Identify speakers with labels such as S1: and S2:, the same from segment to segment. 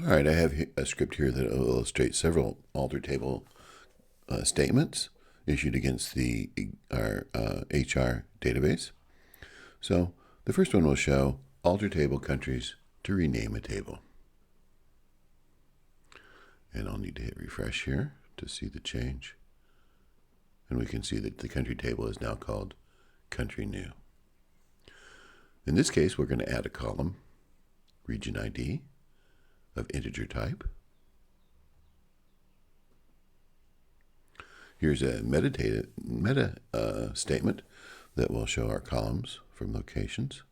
S1: All right, I have a script here that will illustrate several alter table statements issued against our HR database. So the first one will show alter table countries to rename a table. And I'll need to hit refresh here to see the change. And we can see that the country table is now called country new. In this case, we're going to add a column, region ID, of integer type. Here's a meta statement that will show our columns from locations.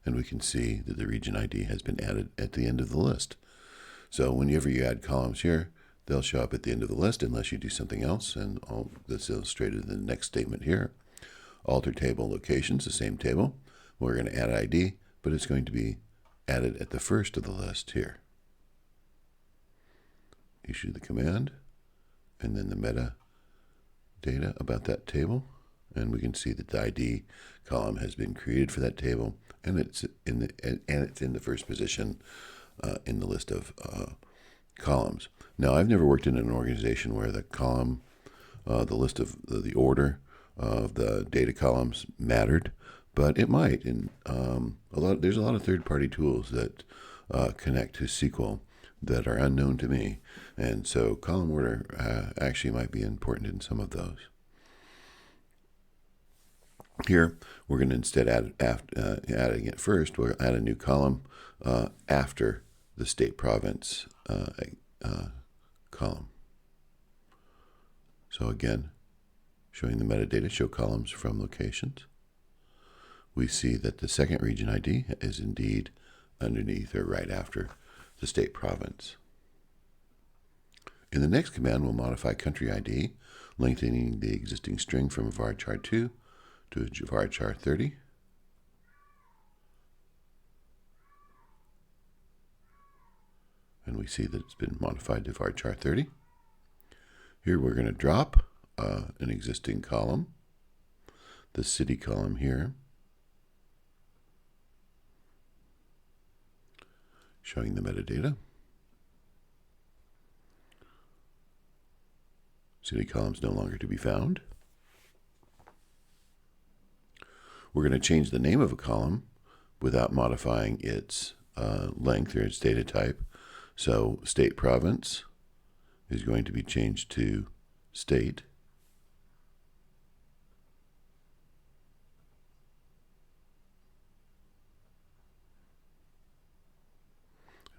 S1: And we can see that the region ID has been added at the end of the list. So whenever you add columns here, they'll show up at the end of the list unless you do something else. And all that's illustrated in the next statement here. Alter table locations, the same table. We're going to add ID, but it's going to be added at the first of the list here. Issue the command, and then the meta data about that table, and we can see that the ID column has been created for that table, and it's in the first position in the list of columns. Now, I've never worked in an organization where the column, the list of the order of the data columns mattered, but it might. And there's a lot of third-party tools that connect to SQL that are unknown to me, and so column order actually might be important in some of those. Here, we're going to instead adding it first, we'll add a new column after the state province column. So again, showing the metadata, show columns from locations. We see that the second region ID is indeed underneath or right after the state province. In the next command, we'll modify country ID, lengthening the existing string from varchar 2 to varchar 30. And we see that it's been modified to varchar 30. Here we're going to drop an existing column, the city column here, showing the metadata. City column is no longer to be found. We're going to change the name of a column without modifying its length or its data type. So state province is going to be changed to state.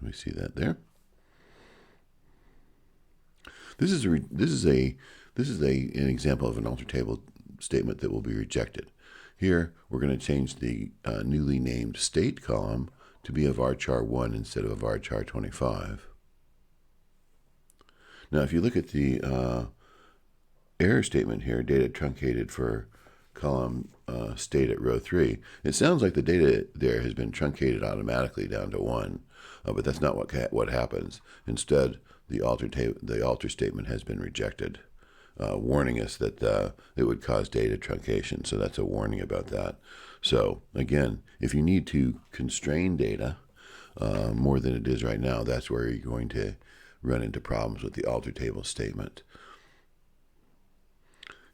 S1: We see that there. This is an example of an alter table statement that will be rejected. Here, we're going to change the newly named state column to be a varchar 1 instead of a varchar 25. Now, if you look at the error statement here, data truncated for column state at row 3, it sounds like the data there has been truncated automatically down to 1, but that's not what happens. Instead, the alter statement has been rejected, warning us that it would cause data truncation. So that's a warning about that. So again, if you need to constrain data more than it is right now, that's where you're going to run into problems with the alter table statement.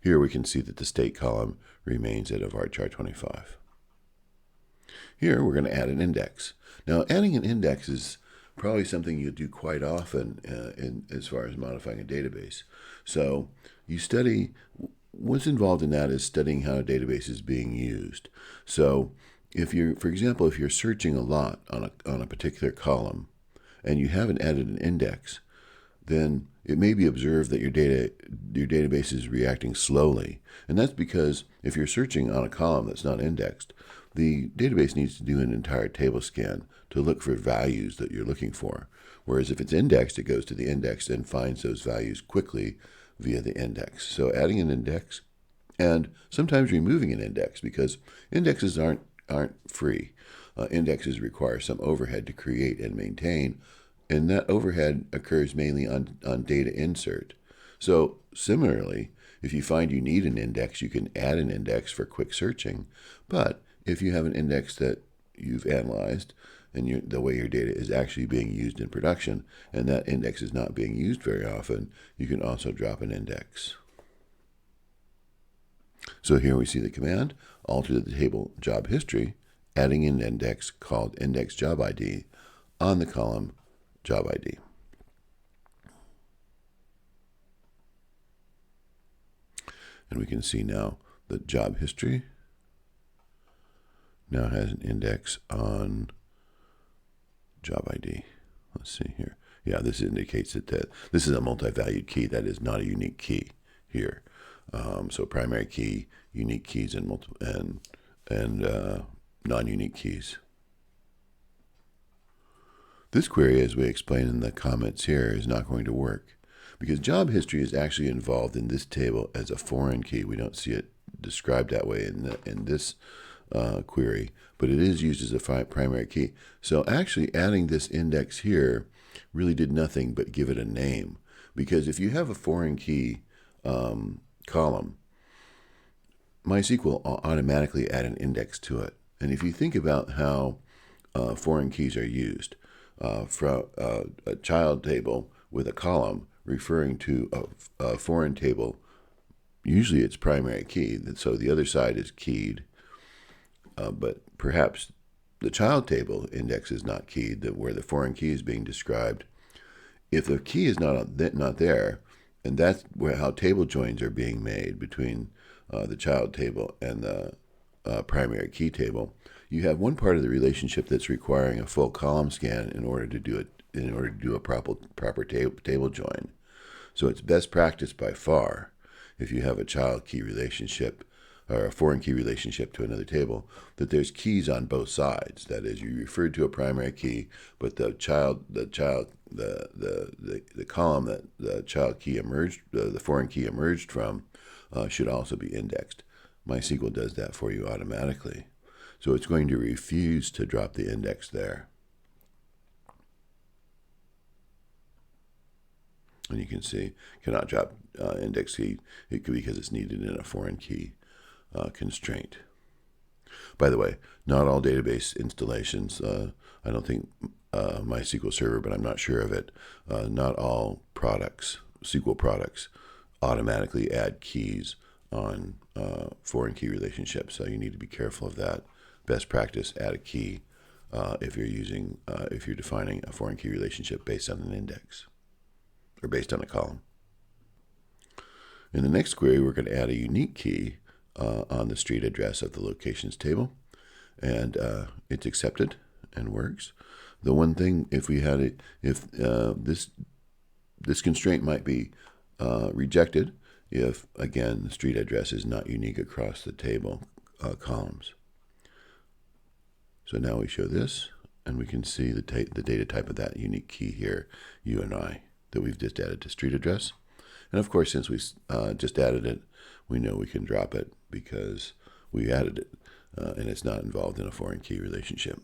S1: Here we can see that the state column remains at a varchar 25. Here we're going to add an index. Now, adding an index is probably something you do quite often as far as modifying a database. So you study, what's involved in that is studying how a database is being used. So if you're, for example, if you're searching a lot on a particular column and you haven't added an index, then it may be observed that your database is reacting slowly. And that's because if you're searching on a column that's not indexed, the database needs to do an entire table scan to look for values that you're looking for. Whereas if it's indexed, it goes to the index and finds those values quickly via the index. So adding an index and sometimes removing an index, because indexes aren't free. Indexes require some overhead to create and maintain, and that overhead occurs mainly on data insert. So similarly, if you find you need an index, you can add an index for quick searching. But if you have an index that you've analyzed and the way your data is actually being used in production, and that index is not being used very often, you can also drop an index. So here we see the command, alter the table job history, adding an index called index job ID on the column job ID. And we can see now the job history now has an index on job ID. Let's see here. Yeah, this indicates that this is a multi-valued key. That is not a unique key here. So primary key, unique keys, and non-unique keys. This query, as we explain in the comments here, is not going to work because job history is actually involved in this table as a foreign key. We don't see it described that way in this query, but it is used as a primary key. So actually adding this index here really did nothing but give it a name, because if you have a foreign key column, MySQL will automatically add an index to it. And if you think about how foreign keys are used, from a child table with a column referring to a foreign table, usually it's primary key, so the other side is keyed, but perhaps the child table index is not keyed, where the foreign key is being described. If the key is not there, and that's how table joins are being made between the child table and the primary key table, you have one part of the relationship that's requiring a full column scan in order to do a proper table join. So it's best practice by far, if you have a child key relationship or a foreign key relationship to another table, that there's keys on both sides. That is, you referred to a primary key, but the column that the child key emerged, the foreign key emerged from, should also be indexed. MySQL does that for you automatically. So it's going to refuse to drop the index there. And you can see, cannot drop index key because it's needed in a foreign key constraint. By the way, not all database installations, I don't think MySQL Server, but I'm not sure of it, not all products, SQL products, automatically add keys on foreign key relationships. So you need to be careful of that. Best practice, add a key if you're defining a foreign key relationship based on an index or based on a column. In the next query, we're going to add a unique key on the street address of the locations table, and it's accepted and works. The one thing, if this constraint might be rejected if, again, the street address is not unique across the table columns. So now we show this, and we can see the data type of that unique key here, UNI, that we've just added to street address. And of course, since we just added it, we know we can drop it because we added it, and it's not involved in a foreign key relationship.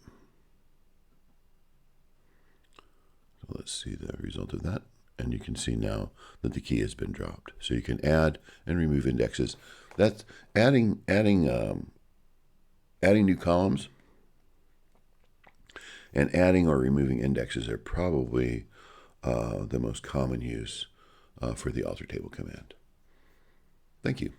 S1: So let's see the result of that. And you can see now that the key has been dropped. So you can add and remove indexes. That's adding new columns, and adding or removing indexes are probably the most common use for the alter table command. Thank you.